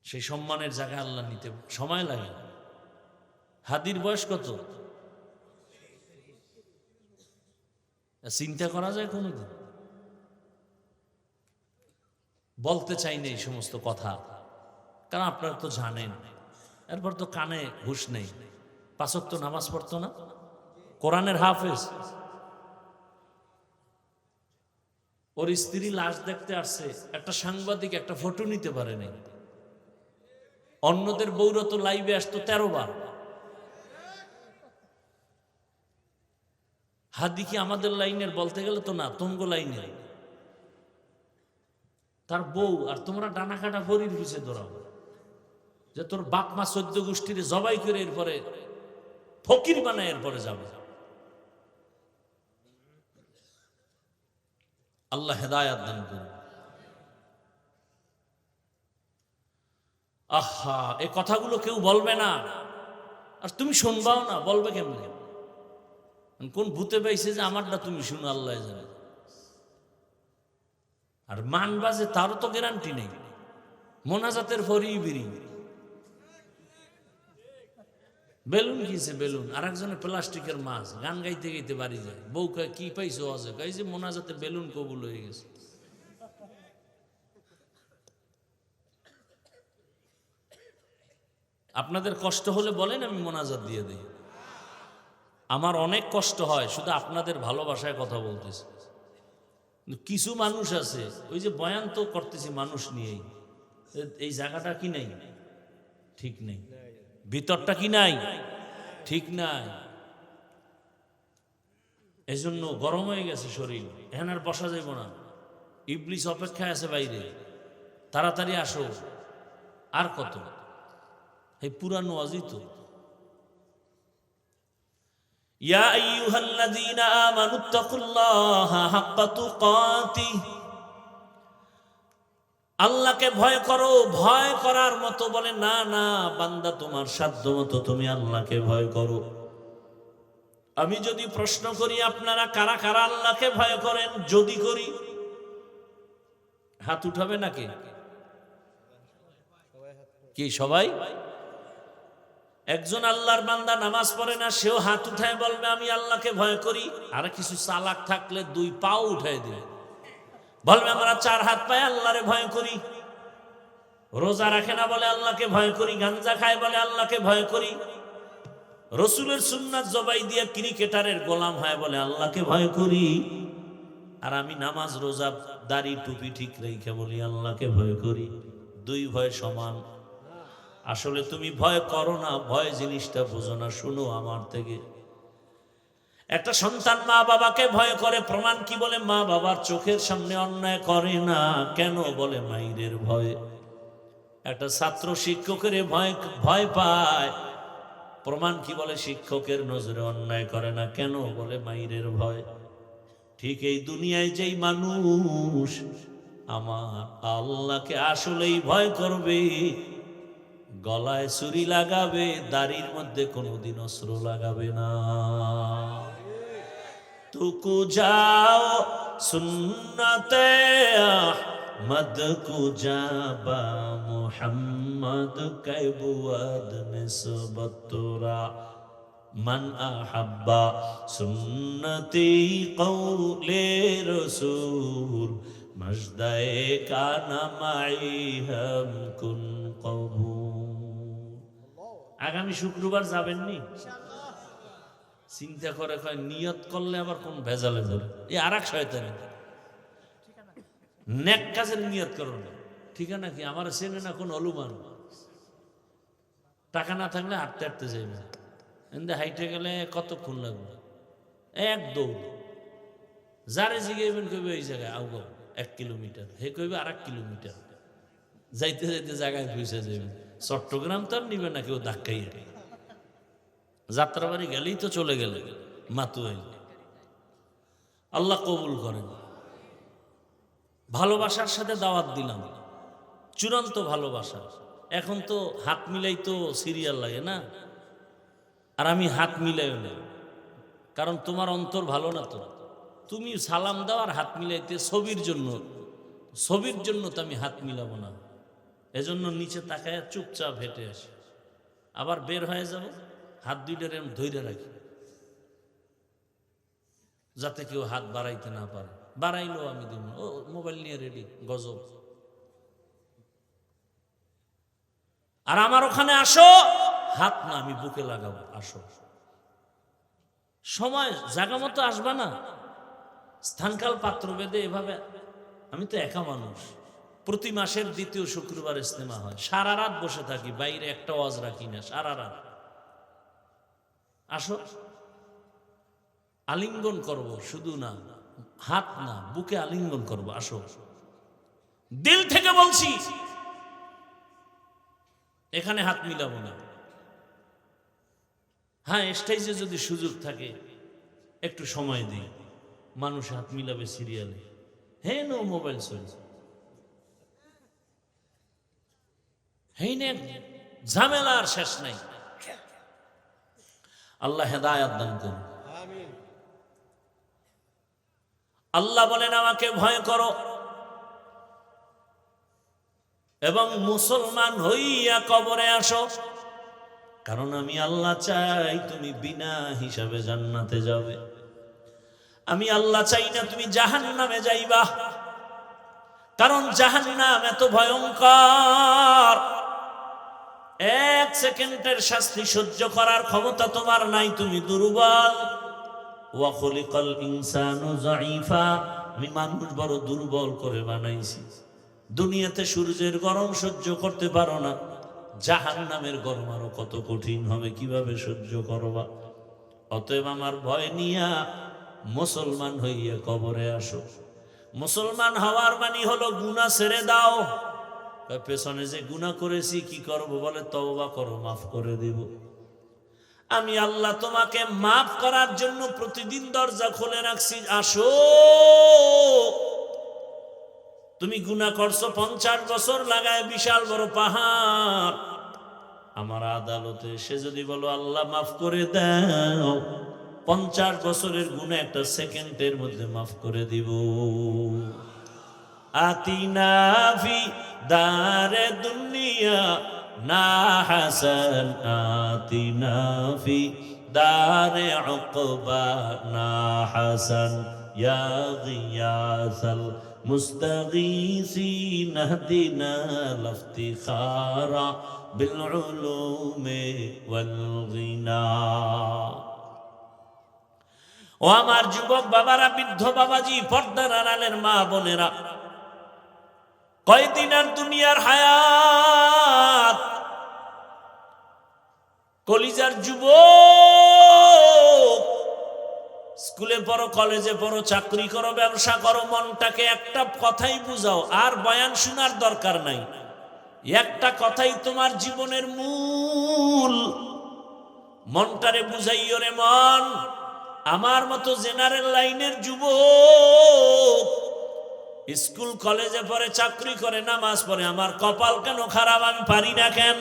সেই সম্মানের জায়গায় আল্লাহ নিতে সময় লাগে। হাদির বয়স কত চিন্তা করা যায় কোনদিন? বলতে চাই না এই সমস্ত কথা, কারণ আপনারা তো জানেন। এরপর তো কানে হুঁশ নেই, 5 ওয়াক্ত নামাজ পড়তো না, কোরআনের হাফেজ, ওর স্ত্রী লাশ দেখতে আসছে, একটা সাংবাদিক একটা ফটো নিতে পারে নাই। অন্যদের বউরা তো লাইভে আসতো 13 বার। হাদি কি আমাদের লাইনের? বলতে গেলে তো না, তোমগো লাইনে তার বউ, আর তোমরা ডানা কাটা ফরির পিছে দৌড়াও যে তোর বাপ মা 14 গোষ্ঠীর জবাই করে এরপরে ফকির বানায় এরপরে যাবে। আল্লাহ হেদায়াত দান করুন। আহা, এই কথাগুলো কেউ বলবে না, আর তুমি শুনবাও না, বলবে কেমনে? কোন ভূতে পাইছে যে আমারটা তুমি শুনো, আল্লাহ জানে। আর মানবা যে তারও তো গ্যারান্টি নেই। মোনাজাতের ফরি বিড়ি, বেলুন কিছে বেলুন, আর একজনের প্লাস্টিকের মাছ, গান গাইতে গাইতে বাড়ি যায়। বউ কয় কি পাইছো? আছে কই যে মোনাজাতে বেলুন কবুল হয়ে গেছে। আপনাদের কষ্ট হলে বলেন, আমি মোনাজাত দিয়ে দিই। আমার অনেক কষ্ট হয়, শুধু আপনাদের ভালোবাসায় কথা বলতেছি। কিছু মানুষ আছে, ওই যে বয়ান তো করতেছি মানুষ নিয়েই, এই জায়গাটা কি নাই, ঠিক নেই, ভিতরটা কি নাই, ঠিক নাই, এজন্য গরম হয়ে গেছে শরীর, এখন আর বসা যাইব না। ইবলিস অপেক্ষায় আছে বাইরে, তাড়াতাড়ি আসো। আর কত, এই পুরানো ওয়াজই তো। ইয়া আইয়ুহাল্লাযীনা আমানুত্তাকুল্লাহা হাক্কা তুকাতিহ, আল্লাহকে ভয় করো। ভয় করার মতো বলে না, না বান্দা, তোমার সাধ্য মতো তুমি আল্লাহকে ভয় করো। আমি যদি প্রশ্ন করি আপনারা কারা কারা আল্লাহকে ভয় করেন, যদি করি হাত উঠাবে নাকি? কি সবাই? একজন আল্লাহর বান্দা নামাজ পড়ে না, সেও হাত উঠায় বলবে আমি আল্লাহকে ভয় করি। আর কিছু চালাক থাকলে 2 পাও উঠায় দিবে, বলবে আমরা 4 হাত পায়ে আল্লাহরে ভয় করি। রোজা রাখে না বলে আল্লাহকে ভয় করি, গাঞ্জা খায় বলে আল্লাহকে ভয় করি, রসুলের সুন্নাত জবাই দিয়ে ক্রিকেটারের গোলাম হয় বলে আল্লাহকে ভয় করি। আর আমি নামাজ রোজা দাড়ি টুপি ঠিক রেখে বলি আল্লাহকে ভয় করি। 2 ভয় সমান? আসলে তুমি ভয় করো না, ভয় জিনিসটা বুঝো না। শুনো আমার থেকে, একটা সন্তান মা বাবাকে ভয় করে, প্রমাণ কি? বলে মা বাবার চোখের সামনে অন্যায় করে না। কেন? বলে মাইরের ভয়। একটা ছাত্র শিক্ষকের ভয় পায়, প্রমাণ কি? বলে শিক্ষকের নজরে অন্যায় করে না। কেন? বলে মাইরের ভয়। ঠিক এই দুনিয়ায় যেই মানুষ আমার আল্লাহকে আসলেই ভয় করবে, গলায় ছুরি লাগাবে, দাড়ির মধ্যে কোনোদিন অস্ত্র লাগাবে না। তুকু যাও সুন্নতে আহমদ কু জাবা মুহাম্মদ কে বুয়াদ নিসবত তোরা মান আহাব্বা সুন্নতি কওলে রাসূল মজদায়ে কানা মাই হাম কুন কবুল। আগামী শুক্রবার যাবেননি? চিন্তা করে কয় নিয়ত করলে আবার কোন ভেজালে ধরে, এই আর এক শয়তান। নেক কাজের নিয়ত করো না, ঠিকানা কি? আমার চেনে না কোন অলুমান। টাকা না থাকলে হাঁটতে হাঁটতে যাইবে, এমনি হাইটে গেলে কতক্ষণ লাগবে? 1 দৌড়। যারে জিগাইবেন কইবে এই জায়গায় আউগো 1 কিলোমিটার, হে কইবে আর 1 কিলোমিটার। যাইতে যাইতে জায়গায় পৌঁছে যাবে। চট্টগ্রাম তো আর নিবে না কেউ ধাক্কাইয়া, যাত্রাবাড়ি গেলেই তো চলে গেলে মাতুয়াই। আল্লাহ কবুল করেন। ভালোবাসার সাথে দাওয়াত দিলাম, চূড়ান্ত ভালোবাসা। এখন তো হাত মিলাই তো সিরিয়াল লাগে না, আর আমি হাত মিলাইও না, কারণ তোমার অন্তর ভালো না। তো তুমি সালাম দাও আর হাত মিলাইতে ছবির জন্য তো আমি হাত মিলাবো না। এজন্য নিচে তাকায় চুপচাপ হেঁটে আসি, আবার বের হয়ে যাব, হাত 2টা ধৈর্য রাখি, যাতে কেউ হাত বাড়াইতে না পারে। বাড়াইলো আমি দিব, ও মোবাইল নিয়ে রেডি, গজব। আর আমার ওখানে আসো, হাত না আমি বুকে লাগাবো, আসো। সময় জায়গা মতো আসবা না, স্থানকাল পাত্র বেদে এভাবে। আমি তো একা মানুষ, প্রতি মাসের 2য় শুক্রবার ইজতেমা হয়, সারা রাত বসে থাকি, বাইরে একটা ওয়াজ রাখি না, সারা রাত। আসো, আলিঙ্গন করব, শুধু না হাত না বুকে আলিঙ্গন করব, আসো। দিল থেকে বলছি, এখানে হাত মিলাবো না। হ্যাঁ, স্টেজে যদি সুযোগ থাকে একটু সময় দিই, মানুষ হাত মিলাবে সিরিয়ালে। হ্যাঁ, নো মোবাইল চলছে, হ্যাঁ না ঝামেলা আর শেষ নাই। আল্লাহ হেদায়াত দান করুন। আল্লাহ বলেন আমাকে ভয় করো এবং মুসলমান হইয়া কবরে আসো, কারণ আমি আল্লাহ চাই তুমি বিনা হিসাবে জান্নাতে যাবে। আমি আল্লাহ চাই না তুমি জাহান্নামে যাইবা, কারণ জাহান্নাম এত ভয়ঙ্কর, 1 সেকেন্ডের শাস্তি সহ্য করার ক্ষমতা তোমার নাই, তুমি দুর্বল। ওয়া খুলিকাল ইনসানু যায়ীফা, আমি মানুষ বড় দুর্বল করে বানাইছি। দুনিয়াতে সূর্যের গরম সহ্য করতে পারো না, জাহান্নামের গরম আরো কত কঠিন হবে, কিভাবে সহ্য করবা? অতএব আমার ভয় নিয়া মুসলমান হইয়া কবরে আসো। মুসলমান হওয়ার মানে হলো গুনাহ ছেড়ে দাও। পেছনে যে গুনাহ করেছি কি করব? বলে তওবা করো, মাফ করে দেব। আমি আল্লাহ তোমাকে মাফ করার জন্য প্রতিদিন দরজা খুলে রাখছি, আসো। তুমি গুনাহ করছো 50 বছর লাগায় বিশাল বড় পাহাড়, আমার আদালতে এসে যদি বলো আল্লাহ মাফ করে দাও, 50 বছরের গুনাহ একটা সেকেন্ডের মধ্যে মাফ করে দিব। আতিনা ফি দারে দুনিয়া না হাসান, আতিনা ফি দারে উকবা না হাসান, ইয়া গিয়াসাল মুস্তাগীসিন ইহদিনা লাফতিখারা বিল উলুমি ওয়াল গিনা। ও আমার যুবক বাবারা, বৃদ্ধ বাবাজি, পর্দার আড়ালের মা বোনেরা, কয়দিন আর দুনিয়ার হায়াত। কলিজার যুবক, স্কুলে পড়ো, কলেজে পড়ো, চাকরি করো, ব্যবসা করো, মনটাকে একটা কথাই বুঝাও, আর বয়ান শোনার দরকার নাই। একটা কথাই তোমার জীবনের মূল। মনটারে বুঝাইও রে মন, আমার মতো জেনারেল লাইনের যুবক, স্কুল কলেজে পড়ে, চাকরি করে, নামাজ পড়ে, আমার কপাল কেন খারাপ, আমি পারি না কেন?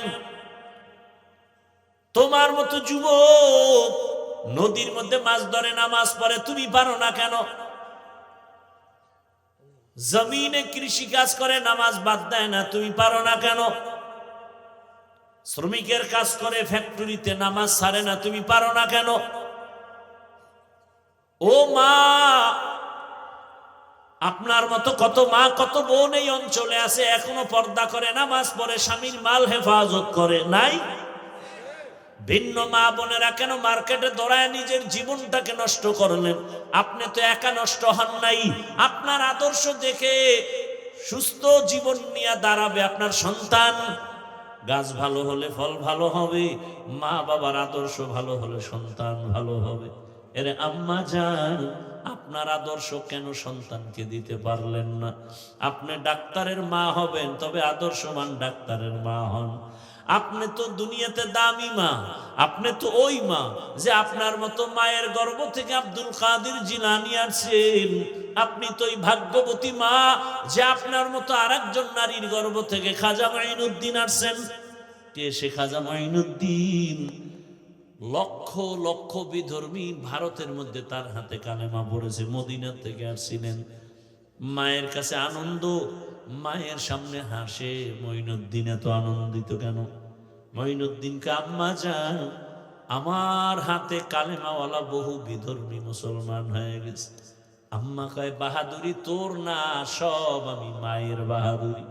তোমার মতো যুবক নদীর মধ্যে মাছ ধরে, নামাজ পড়ে, তুমি পারো না কেন? জমিনে কৃষি কাজ করে, নামাজ বাদ দেয় না, তুমি পারো না কেন? শ্রমিকের কাজ করে, ফ্যাক্টরিতে, নামাজ ছাড়ে না, তুমি পারো না কেন? ও মা, আপনার মতো কত মা, কত বোন এই অঞ্চলে আছে, এখনো পর্দা করে, নামাজ পড়ে, স্বামীর মাল হেফাজত করে, নাই? ভিন্ন মা বোনেরা কেন মার্কেটে দৌড়ায় নিজের জীবনটাকে নষ্ট করলেন? আপনি তো একা নষ্ট হন নাই, আপনার আদর্শ দেখে সুস্থ জীবন নিয়ে দাঁড়াবে আপনার সন্তান। গাছ ভালো হলে ফল ভালো হবে, মা বাবার আদর্শ ভালো হলে সন্তান ভালো হবে। এরে আম্মা জান, আপনার আদর্শ কেন সন্তানকে দিতে পারলেন না? আপনি ডাক্তারের মা হবেন, তবে আদর্শবান ডাক্তারের মা হন। আপনি তো দুনিয়াতে দামি মা, আপনি তো ওই মা যে আপনার মতো মায়ের গর্ভ থেকে আব্দুল কাদের জিলানী আসছেন। আপনি তো ওই ভাগ্যবতী মা যে আপনার মতো আরেকজন নারীর গর্ভ থেকে খাজা মাইনুদ্দিন আসছেন। কে সে খাজা মাইনুদ্দিন? লক্ষ লক্ষ বিধর্মী ভারতের মধ্যে তার হাতে কালেমা পড়েছে, মদিনা থেকে আসছিলেন। মায়ের কাছে আনন্দ, মায়ের সামনে হাসে। মঈনুদ্দিন এত আনন্দিত কেন? মঈনুদ্দিনকে আম্মা জান, আমার হাতে কালেমাওয়ালা বহু বিধর্মী মুসলমান হয়ে গেছে। আম্মা কয়, বাহাদুরি তোর না, সব আমি মায়ের বাহাদুরি।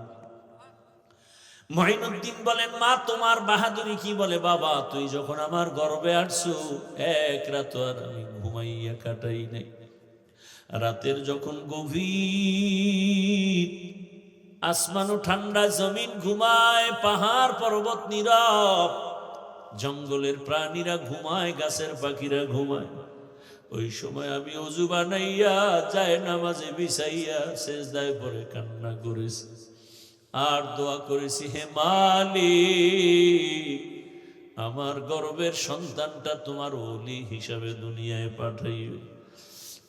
মঈনুদ্দিন বলেন, মা তোমার বাহাদুরি কি? বলে, বাবা তুই যখন আমার গর্ভে আসছো, এক রাত আর আমি ঘুমাইয়া কাটাই নাই। রাতের যখন গভীর, আসমানও ঠান্ডা, জমিন ঘুমায়, পাহাড় পর্বত নীরব, জঙ্গলের প্রাণীরা ঘুমায়, গাছের পাখিরা ঘুমায়, ওই সময় আমি ওযু বানাইয়া যায় নামাজে বিছাইয়া সেজদায় পড়ে কান্না করেছি আর দোয়া করেছি, হে মালিক, আমার গর্বের সন্তানটা তোমার ওলি হিসাবে দুনিয়ায় পাঠাইও।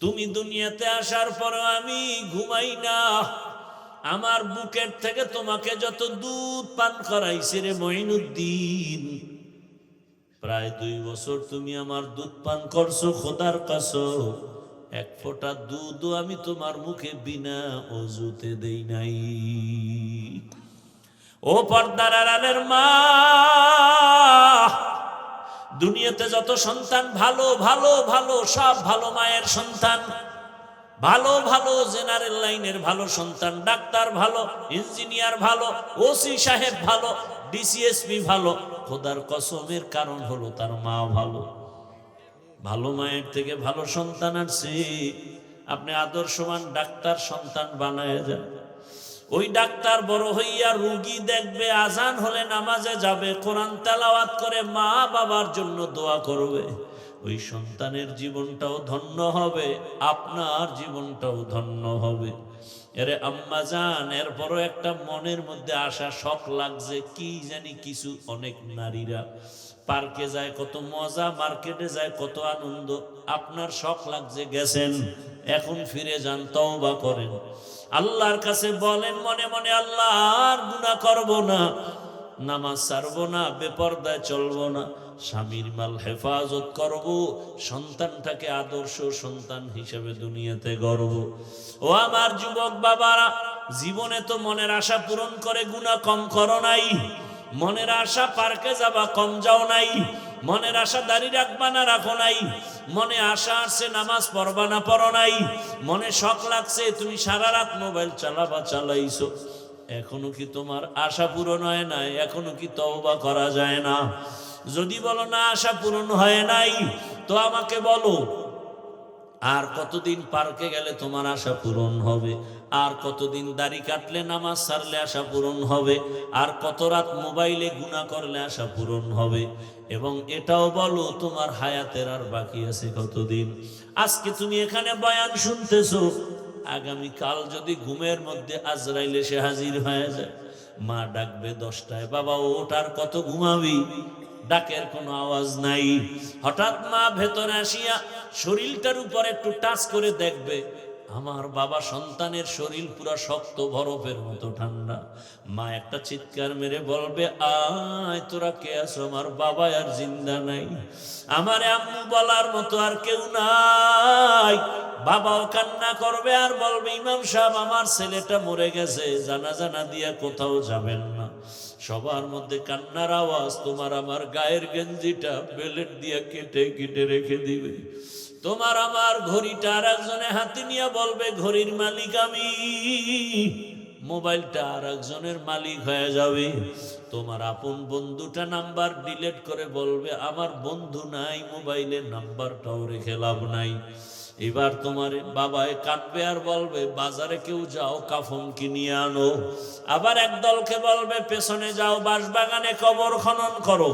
তুমি দুনিয়াতে আসার পর আমি ঘুমাই না, আমার বুকের থেকে তোমাকে যত দুধ পান করাইছে রে মঈনুদ্দিন, প্রায় 2 বছর তুমি আমার দুধ পান করছো। খোদার কসম, এক ফোঁটা দুধও আমি তোমার মুখে বিনা ওযুতে দেই নাই। ও পর্দার আড়ালের মা, দুনিয়াতে যত সন্তান ভালো ভালো ভালো, সব ভালো মায়ের সন্তান। ভালো ভালো জেনারেল লাইনের ভালো সন্তান, ডাক্তার ভালো, ইঞ্জিনিয়ার ভালো, ওসি সাহেব ভালো, ডিসিএসপি ভালো। খোদার কসমের কারণ হলো তার মা ভালো। ভালো মায়ের থেকে ভালো সন্তান আসছে। আপনি আদর্শবান ডাক্তার সন্তান বানায় যান। ওই ডাক্তার বড় হইয়া রোগী দেখবে, আজান হলে নামাজে যাবে, কোরআন তেলাওয়াত করে মা বাবার জন্য দোয়া করবে। ওই সন্তানের জীবনটাও ধন্য হবে, আপনার জীবনটাও ধন্য হবে। এরে আম্মা জান, এরপরও একটা মনের মধ্যে আশা, শখ লাগছে, কি জানি কিছু। অনেক নারীরা পার্কে যায় কত মজা, মার্কেটে যায় কত আনন্দ। আপনার শখ লাগছে, গেছেন, এখন ফিরে যান, তওবা করেন, আল্লাহর কাছে বলেন মনে মনে, আল্লাহ আর গুনাহ করব না, নামাজ ছাড়বো না, বেপরদায় চলবো না। স্বামীর মাল হেফাজত করব, সন্তানটাকে আদর্শ সন্তান হিসেবে দুনিয়াতে গড়ব। ও আমার যুবক বাবারা, জীবনে তো মনের আশা পূরণ করে গুনাহ কম করো নাই, মনের আশা পার্কে যাবা কম যাও নাই, মনের আশা দাড়ি রাখবা না রাখো নাই, মনে আশা আসছে নামাজ পড়বা না পড়ো নাই, মনে শখ লাগছে তুমি সারা রাত মোবাইল চালাবা চালাইছো, এখনো কি তোমার আশা পূরণ হয় নাই? এখনো কি তওবা করা যায় না? যদি বলো না আশা পূরণ হয় নাই, তো আমাকে বলো আর কতদিন পার্কে গেলে তোমার আশা পূরণ হবে? আর কতদিন দাড়ি কাটলে নামাজ ছাড়লে আশা পূরণ হবে? আর কত রাত মোবাইলে গুনাহ করলে আশা পূরণ হবে? এবং এটাও বলো তোমার হায়াতের আর বাকি আছে কতদিন? আজকে তুমি এখানে বয়ান শুনতেছো, আগামী কাল যদি ঘুমের মধ্যে আজরাইল এসে হাজির হয়ে যায়, মা ডাকবে 10টায়, বাবা ওঠ, আর কত ঘুমাবি? ডাকের কোনো আওয়াজ নাই। হঠাৎ মা ভেতরে আসিয়া শরীরটার উপর একটু টাচ করে দেখবে, আমার বাবা সন্তানের শরীর পুরা শক্ত বরফের মতো ঠান্ডা। মা একটা চিৎকার মেরে বলবে, আয় তোরা কে আছো? আমার বাবা আর জিন্দা নাই, আমার আম্মু বলার মতো আর কেউ নাই। বাবাও কান্না করবে আর বলবে, ইমাম সাহেব আমার ছেলেটা মরে গেছে, জানাজা না দিয়া কোথাও যাবেন না। সবার মধ্যে কান্নার আওয়াজ, তোমার আমার গায়ের গেঞ্জিটা বেলেট দিয়া কেটে কেটে রেখে দিবে। তোমার আমার ঘড়িটা আর একজনে হাতে নিয়ে বলবে, ঘড়ির মালিক আমি। মোবাইলটা আর একজনের মালিক হয়ে যাবে। তোমার আপন বন্ধুটা নাম্বার ডিলিট করে বলবে, আমার বন্ধু নাই, মোবাইলের নাম্বারটাও রেখে লাভ নাই। এবার তোমার বাবায় কাঁদবে আর বলবে, বাজারে কেউ যাও কাফন কিনিয়ে আনো। আবার এক দলকে বলবে, পেছনে যাও বাঁশবাগানে কবর খনন করো।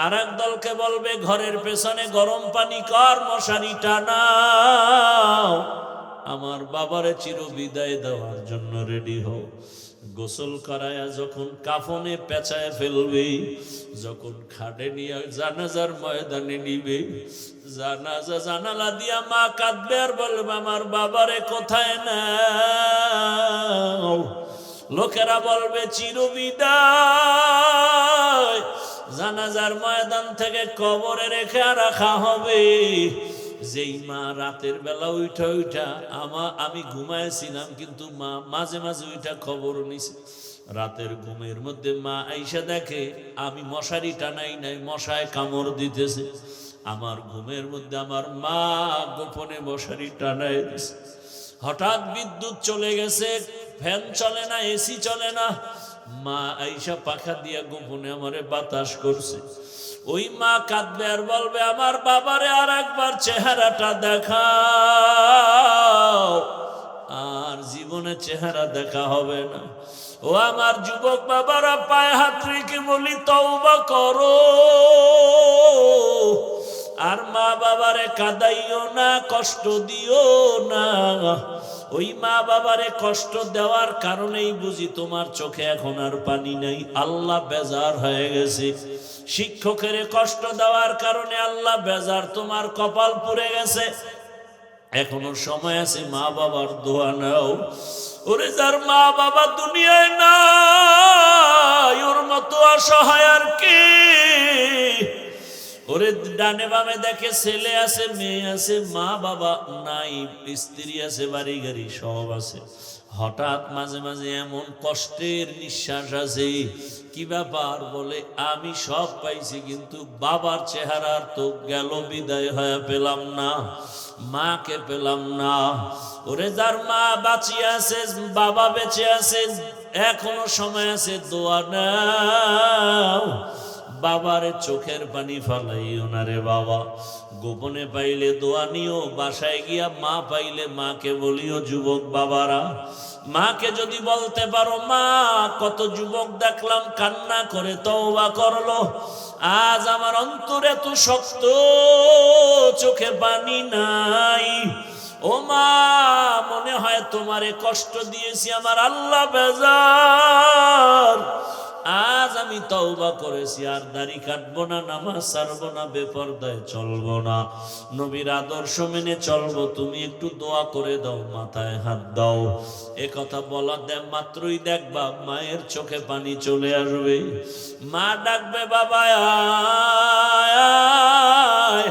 আর এক দলকে বলবে, ঘরের পেছনে গরম পানি কর, মশারি টানাও। আমার বাবারে চির বিদায় দেওয়ার জন্য রেডি হও। গোসল করায়া যখন কাফনে পেঁচায় ফেলবে, যখন খাটে নিয়ে জানাজার ময়দানে নিবে, জানাজা জানালা দিয়া মা কাঁদবে আর বলবে, আমার বাবারে কোথায় নাও? লোকেরা বলবে চির বিদায়, জানাজার ময়দান থেকে কবরে রেখে রাখা হবে। যেই মা রাতের বেলা উঠা উঠা আমি ঘুমাইছিলাম, কিন্তু মা মাঝে মাঝে উঠা খবর নিছে। রাতের ঘুমের মধ্যে মা আইসা দেখে আমি মশারি টানাই নাই, মশায় কামড় দিতেছে। আমার ঘুমের মধ্যে আমার মা গোপনে মশারি টানাই দিছে। হঠাৎ বিদ্যুৎ চলে গেছে, ফ্যান চলে না, এসি চলে না। মা আইসা পাখা দিয়া গোপনে আমারে বাতাস করছে। ওই মা কাঁদবে আর বলবে, আমার বাবারে আর একবার চেহারাটা দেখাও। আর জীবনে চেহারা দেখা হবে না। ও আমার যুবক বাবারা, পায়ে হাত রেখে বলি, তওবা করো। আর মা বাবারে কাঁদাইও না, কষ্ট দিও না। ওই মা বাবারে কষ্ট দেওয়ার কারণেই বুঝি তোমার চোখে এখন আর পানি নাই, আল্লাহ বেজার হয়ে গেছে। শিক্ষকের কষ্ট দেওয়ার কারণে আল্লাহ বেজার, তোমার কপাল পুড়ে গেছে। এখনো সময় আছে, মা বাবার দোয়া নাও। ওরে যার মা বাবা দুনিয়ায় নাই, ওর মতো অসহায় আর কি? ওরে ডানে বামে দেখে ছেলে আছে, মেয়ে আছে, মা বাবা নাই, স্ত্রী আছে, বাড়ি গাড়ি সব আছে। হঠাৎ মাঝে মাঝে এমন কষ্টের নিঃশ্বাস আছে, কি ব্যাপার? বলে, আমি সব পাইছি, কিন্তু বাবার চেহারার তো গেল বিদায় হয়ে পেলাম না, মাকে পেলাম না। ওরে যার মা বাঁচিয়ে আছে, বাবা বেঁচে আছে, এখনো সময় আছে, দোয়া নাও। বাবারে চোখের পানি ফালাইও না রে বাবা। গোপনে পাইলে দোয়া নিও, বাসায় গিয়া মা পাইলে মাকে বলিও। যুবক বাবারা, মাকে যদি বলতে পারো, মা কত যুবক দেখলাম কান্না করে তওবা করলো, আজ আমার অন্তরে এত শক্ত, চোখে পানি নাই। ও মা, মনে হয় তোমারে কষ্ট দিয়েছি, আমার আল্লাহ বেজার। আজ আমি তওবা করেছি, আর দাড়ি কাটবো না, নামাজ ছাড়বো না, বেপরদায় চলবো না, নবীর আদর্শ মেনে চলবো, তুমি একটু দোয়া করে দাও, মাথায় হাত দাও। এ কথা বলা মাত্রই দেখবা মায়ের চোখে পানি চলে আসবে। মা ডাকবে, বাবা আয়।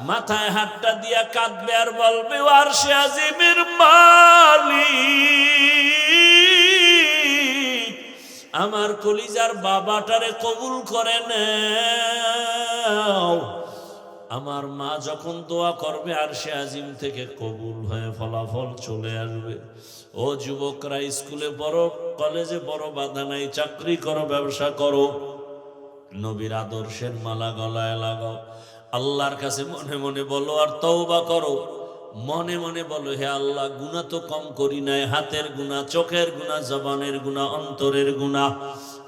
মাথায় হাতটা দিয়া কাঁদবে আর বলবে, আরশে আজিমের মালিক, আমার কলিজার বাবাটারে কবুল করে নাও। আমার মা যখন দোয়া করবে আরশে আজিম থেকে কবুল হয়ে ফলাফল চলে আসবে। ও যুবকরা, স্কুলে পড়ো, কলেজে পড়ো, বাধা নাই, চাকরি করো, ব্যবসা করো, নবীর আদর্শের মালা গলায় লাগাও। আল্লাহর কাছে মনে মনে বলো আর তওবা করো। মনে মনে বলো, হে আল্লাহ, গুনাহ তো কম করি নাই, হাতের গুনাহ, চোখের গুনাহ, জবানের গুনাহ, অন্তরের গুনাহ।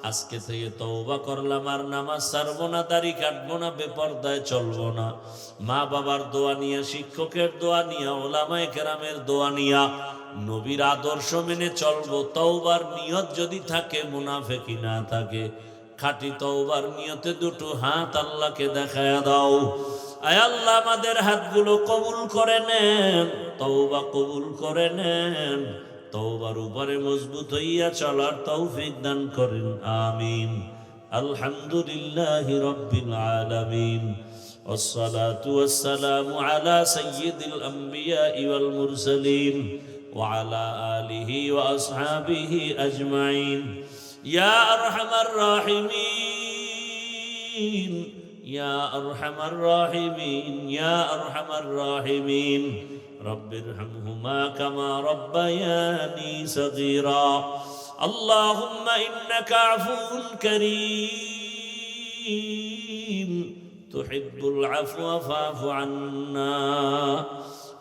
আজকে থেকে তওবা করলাম, আর নামাজ ছাড়বো না, দাড়ি কাটবো না, বেপরদায় চলবো না। মা বাবার দোয়া নিয়া, শিক্ষকের দোয়া নিয়া, ওলামায়ে কেরামের দোয়া নিয়া নবীর আদর্শ মেনে চলবো। তওবার নিয়ত যদি থাকে, মুনাফিকি না থাকে, খাঁটি তওবার নিয়তে দুটো হাত আল্লাহকে দেখায়া দাও। আয় আল্লাহ, আমাদের হাতগুলো কবুল করে নেন, তওবা কবুল করে নেন, তওবার উপরে মজবুত হইয়া চলার তৌফিক দান করেন, আমিন। আলহামদুলিল্লাহি রাব্বিল আলামিন, والصلاة والسلام على سيد الأنبياء والمرسلين وعلى آله وأصحابه أجمعين يا أرحم الراحمين يا أرحم الراحمين يا أرحم الراحمين رب ارحمهما كما ربياني صغيرا اللهم إنك عفو كريم تحب العفو فاعف عنا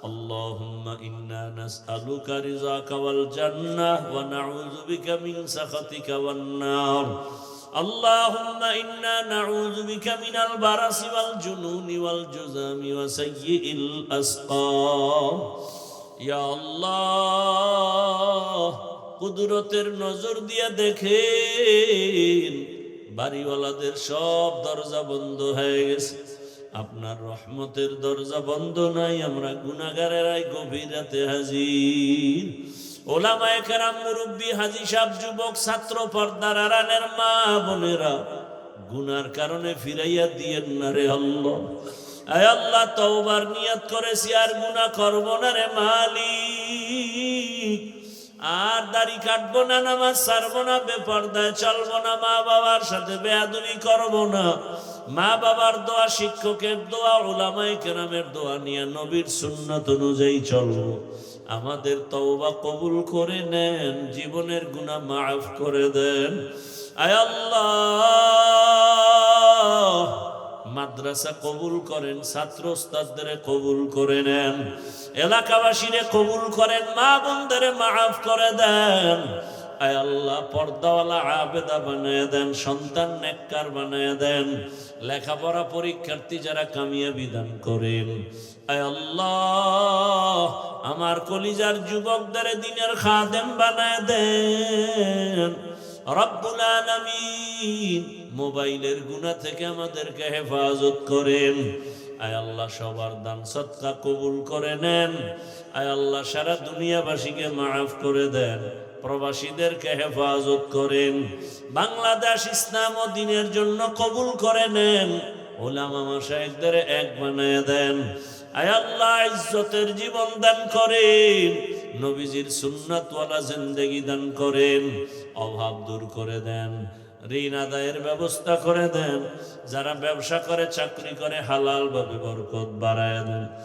اللهم إنا نسألك رضاك والجنة ونعوذ بك من سخطك والنار اللهم إنا نعوذ بك من البرص والجنون والجذام وسيء الأسقام يا الله কুদরতের নজর দিয়া দেখেন বাড়িওয়ালাদের সব দরজা বন্ধ হয়ে গেছে, আপনার রহমতের দরজা বন্ধ নাই। আমরা গুনাহগারেরাই গভীর রাতে হাজির। ওলামায়ে কেরাম, মুরব্বী, হাজী সাহেব, যুবক, ছাত্র, পর্দার আড়ালের মা বোনেরা, গুনার কারণে ফিরাইয়া দিয়েন না রে আল্লাহ। আয় আল্লাহ, তওবার নিয়ত করেছি আর গুনাহ করব না রে মালিক। আর দাড়ি কাটবো না, নামাজ ছাড়বো না, বেপরদায় চলবো না, মা বাবার সাথে বেয়াদবি করবো না। মা বাবার দোয়া, শিক্ষকের দোয়া, উলামায়ে কেরামের দোয়া নিয়ে নবীর সুন্নাত অনুযায়ী চলবো। আমাদের তওবা কবুল করে নেন, জীবনের গুনাহ মাফ করে দেন। আয় আল্লাহ, মাদ্রাসা কবুল করেন, ছাত্র ওস্তাদদের কবুল করে নেন, এলাকাবাসীরে কবুল করেন, মা বোনদের মাফ করে দেন। আয় আল্লাহ, পর্দাওয়ালা আবেদা বানায় দেন, সন্তান নেককার বানায় দেন, লেখাপড়া পরীক্ষার্থী যারা কামিয়াবি দান করেন। আয় আল্লাহ, আমার কলিজার যুবকদের দ্বীনের খাদেম বানায় দেন। রব্বুল আলামিন, মোবাইলের গুনাহ থেকে আমাদেরকে হেফাজত করেন। আয় আল্লাহ, সবার দান সদকা কবুল করে নেন। আয় আল্লাহ, সারা দুনিয়াবাসীকে মাফ করে দেন, প্রবাসীদেরকে হেফাজত করেন। বাংলাদেশ ইসলাম ও দ্বীনের জন্য কবুল করে নেন। উলামা মাশায়েখদের এক বানায় দেন। আয় আল্লাহ, ইজ্জতের জীবন দান করেন, নবীজির সুন্নাতওয়ালা জিন্দেগি দান করেন, অভাব দূর করে দেন, ঋণ আদায়ের ব্যবস্থা করে দেন, যারা ব্যবসা করে, চাকরি করে, হালাল ভাবে বরকত বাড়ায় দেন।